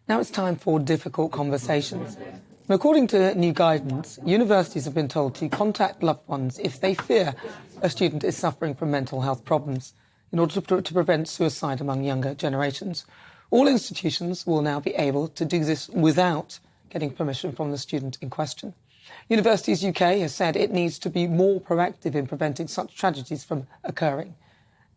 Now it's time for difficult conversations. And according to new guidance, universities have been told to contact loved ones if they fear a student is suffering from mental health problems in order to prevent suicide among younger generations. All institutions will now be able to do this without getting permission from the student in question. Universities UK has said it needs to be more proactive in preventing such tragedies from occurring.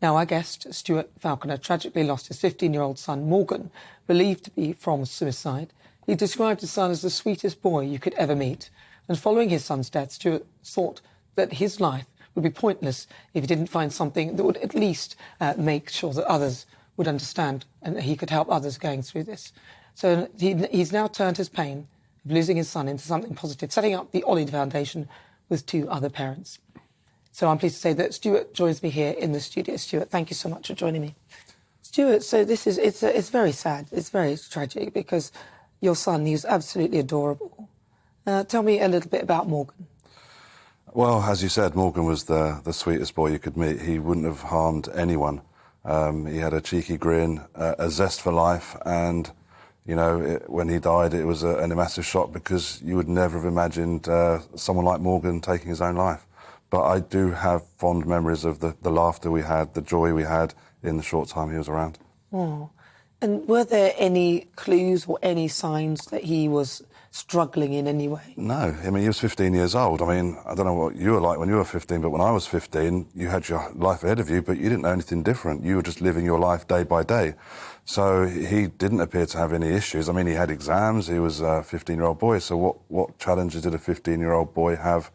Now, our guest, Stuart Falconer, tragically lost his 15-year-old son, Morgan, believed to be from suicide. He described his son as the sweetest boy you could ever meet. And following his son's death, Stuart thought that his life would be pointless if he didn't find something that would at least make sure that others would understand and he could help others going through this. So he's now turned his pain of losing his son into something positive, setting up the OLLIE Foundation with 2 other parents. So I'm pleased to say that Stuart joins me here in the studio. Stuart, thank you so much for joining me. Stuart, so it's very sad. It's very tragic because your son, he was absolutely adorable. Tell me a little bit about Morgan. Well, as you said, Morgan was the sweetest boy you could meet. He wouldn't have harmed anyone. He had a cheeky grin, a zest for life, and you know, when he died, it was a massive shock because you would never have imagined someone like Morgan taking his own life. But I do have fond memories of the laughter we had, the joy we had in the short time he was around. Oh. And were there any clues or any signs that he was struggling in any way? No. I mean, he was 15 years old. I mean, I don't know what you were like when you were 15, but when I was 15, you had your life ahead of you, but you didn't know anything different. You were just living your life day by day. So he didn't appear to have any issues. I mean, he had exams. He was a 15-year-old boy. So what challenges did a 15-year-old boy have?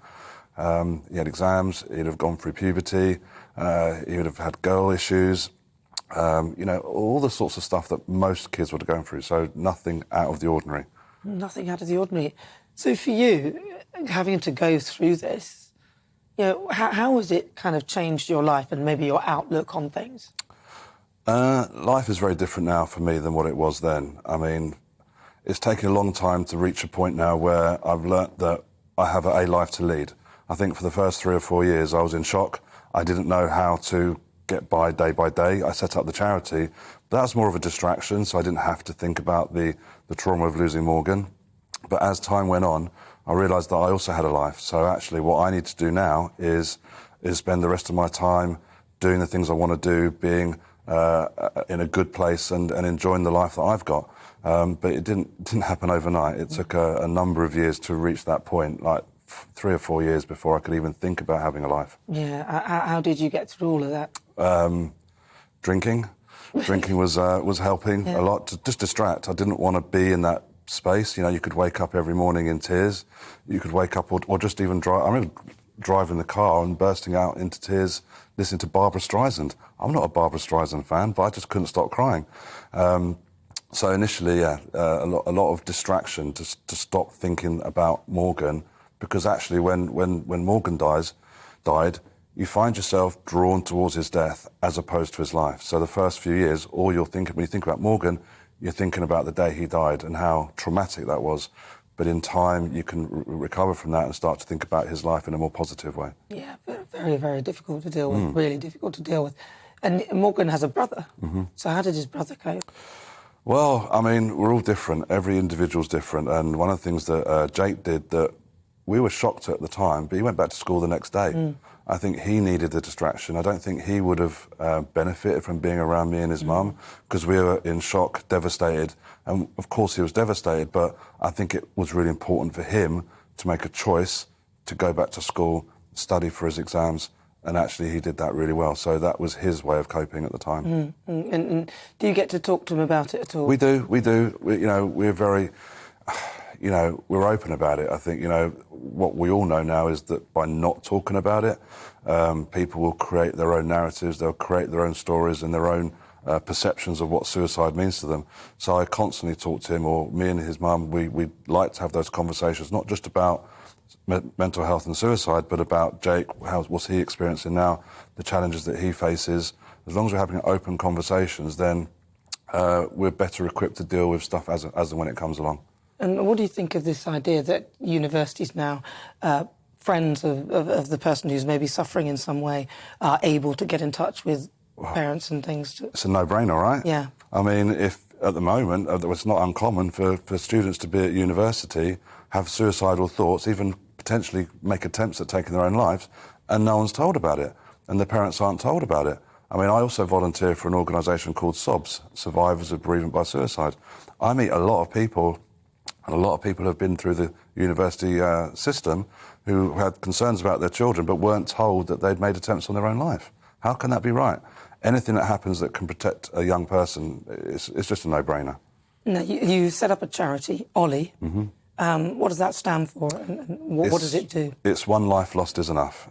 He had exams, he'd have gone through puberty, he would have had girl issues, you know, all the sorts of stuff that most kids would have gone through, so nothing out of the ordinary. Nothing out of the ordinary. So for you, having to go through this, you know, how has it kind of changed your life and maybe your outlook on things? Life is very different now for me than what it was then. I mean, it's taken a long time to reach a point now where I've learnt that I have a life to lead. I think for the first 3 or 4 years I was in shock. I didn't know how to get by day. I set up the charity. That was more of a distraction, so I didn't have to think about the trauma of losing Morgan. But as time went on, I realised that I also had a life. So actually what I need to do now is spend the rest of my time doing the things I want to do, being in a good place and enjoying the life that I've got. But it didn't happen overnight. It took a number of years to reach that point, like 3 or 4 years before I could even think about having a life. Yeah, how did you get through all of that? Drinking. Drinking was helping a lot to just distract. I didn't want to be in that space. You know, you could wake up every morning in tears. You could wake up or just even drive. I remember driving the car and bursting out into tears listening to Barbra Streisand. I'm not a Barbra Streisand fan, but I just couldn't stop crying. So initially, yeah, a lot of distraction to stop thinking about Morgan. Because actually, when Morgan died, you find yourself drawn towards his death as opposed to his life. So the first few years, all you're thinking, when you think about Morgan, you're thinking about the day he died and how traumatic that was. But in time, you can recover from that and start to think about his life in a more positive way. Yeah, very, very difficult to deal with, really difficult to deal with. And Morgan has a brother. So how did his brother cope? Well, I mean, we're all different. Every individual's different. And one of the things that Jake did that we were shocked at the time, but he went back to school the next day. I think he needed the distraction. I don't think he would have benefited from being around me and his mum, because we were in shock, devastated. And of course he was devastated, but I think it was really important for him to make a choice to go back to school, study for his exams, and actually he did that really well. So that was his way of coping at the time. And do you get to talk to him about it at all? We do. You know, we're very... You know, we're open about it. I think, you know, what we all know now is that by not talking about it, people will create their own narratives, they'll create their own stories and their own perceptions of what suicide means to them. So I constantly talk to him, or me and his mum, we like to have those conversations, not just about mental health and suicide, but about Jake, what's he experiencing now, the challenges that he faces. As long as we're having open conversations, then we're better equipped to deal with stuff as and when it comes along. And what do you think of this idea that universities now, friends of the person who's maybe suffering in some way, are able to get in touch with parents and things? It's a no-brainer, right? Yeah. I mean, if at the moment, it's not uncommon for students to be at university, have suicidal thoughts, even potentially make attempts at taking their own lives, and no one's told about it, and their parents aren't told about it. I mean, I also volunteer for an organisation called SOBS, Survivors of Bereavement by Suicide. I meet a lot of people, and a lot of people have been through the university system who had concerns about their children but weren't told that they'd made attempts on their own life. How can that be right? Anything that happens that can protect a young person, it's just a no-brainer. Now, you set up a charity, OLLIE. Mm-hmm. What does that stand for, and what does it do? It's One Life Lost is Enough.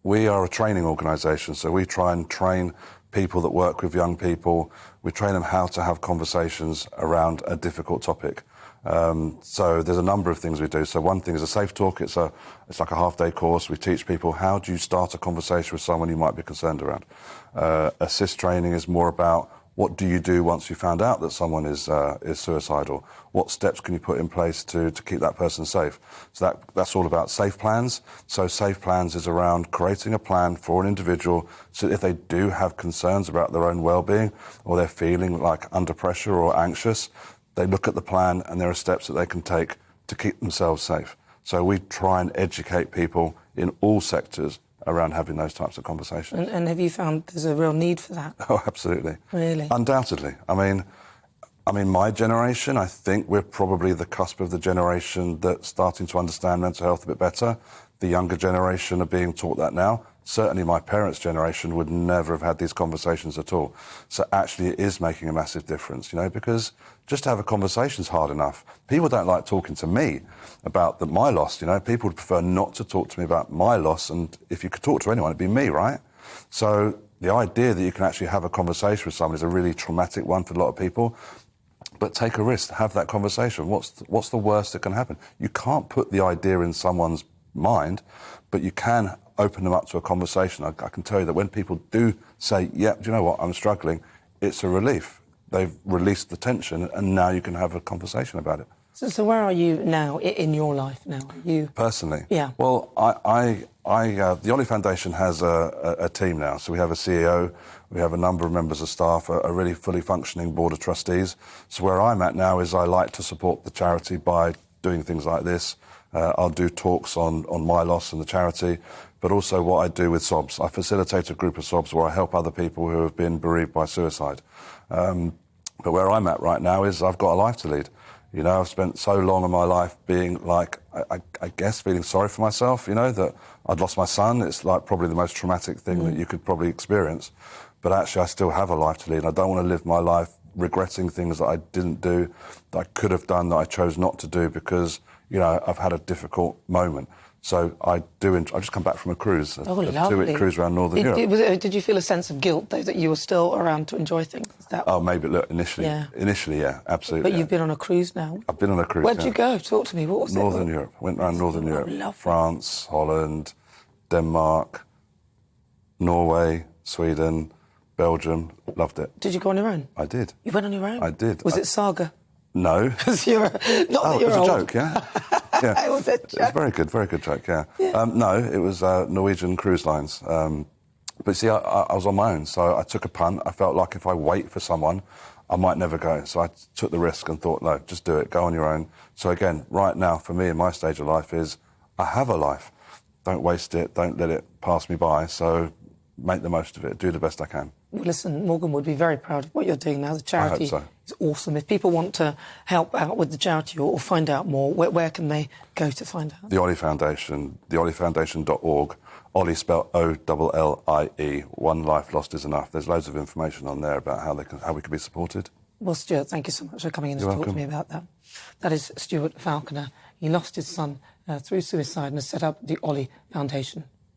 We are a training organisation, so we try and train people that work with young people. We train them how to have conversations around a difficult topic. So there's a number of things we do. So one thing is a safe talk. It's like a half-day course. We teach people how do you start a conversation with someone you might be concerned around. Assist training is more about what do you do once you found out that someone is suicidal? What steps can you put in place to keep that person safe? So that's all about safe plans. So safe plans is around creating a plan for an individual so if they do have concerns about their own well-being or they're feeling like under pressure or anxious, they look at the plan and there are steps that they can take to keep themselves safe. So we try and educate people in all sectors around having those types of conversations. And have you found there's a real need for that? Oh, absolutely. Really? Undoubtedly. I mean, my generation, I think we're probably the cusp of the generation that's starting to understand mental health a bit better. The younger generation are being taught that now. Certainly my parents' generation would never have had these conversations at all. So actually it is making a massive difference, because just to have a conversation is hard enough. People don't like talking to me about my loss, People would prefer not to talk to me about my loss, and if you could talk to anyone, it'd be me, right? So the idea that you can actually have a conversation with someone is a really traumatic one for a lot of people. But take a risk, have that conversation. What's the worst that can happen? You can't put the idea in someone's mind, but you can open them up to a conversation. I can tell you that when people do say, yeah, do you know what, I'm struggling, it's a relief. They've released the tension and now you can have a conversation about it. So where are you now in your life now? Are you personally? Yeah. Well, the OLLIE Foundation has a team now. So we have a CEO, we have a number of members of staff, a really fully functioning board of trustees. So where I'm at now is I like to support the charity by doing things like this. I'll do talks on my loss and the charity, but also what I do with SOBS. I facilitate a group of SOBS where I help other people who have been bereaved by suicide. But where I'm at right now is I've got a life to lead. I've spent so long in my life being like, I guess, feeling sorry for myself, that I'd lost my son. It's like probably the most traumatic thing that you could probably experience. But actually, I still have a life to lead. I don't want to live my life regretting things that I didn't do, that I could have done, that I chose not to do because, I've had a difficult moment. So I just come back from a cruise, a 2-week cruise around Northern Europe. Did you feel a sense of guilt, though, that you were still around to enjoy things? Oh, maybe, look, initially, yeah, absolutely. But you've been on a cruise now. I've been on a cruise, Where'd you go? Talk to me, what was it? Northern Europe. Went around Northern Europe. Lovely. France, Holland, Denmark, Norway, Sweden, Belgium. Loved it. Did you go on your own? I did. You went on your own? I did. Was it Saga? No. Because it was a joke, yeah? Yeah. It was a joke. It was a very good joke, yeah. No, it was Norwegian Cruise Lines. But see, I was on my own, so I took a punt. I felt like if I wait for someone, I might never go. So I took the risk and thought, no, just do it, go on your own. So again, right now, for me in my stage of life is, I have a life. Don't waste it, don't let it pass me by. So make the most of it, do the best I can. Well, listen, Morgan would be very proud of what you're doing now. The charity I hope so. is awesome. If people want to help out with the charity or find out more, where can they go to find out? The OLLIE Foundation, theolliefoundation.org. OLLIE spelled OLLIE. One Life Lost is Enough. There's loads of information on there about how we can be supported. Well, Stuart, thank you so much for coming in to talk to me about that. That is Stuart Falconer. He lost his son through suicide and has set up the OLLIE Foundation.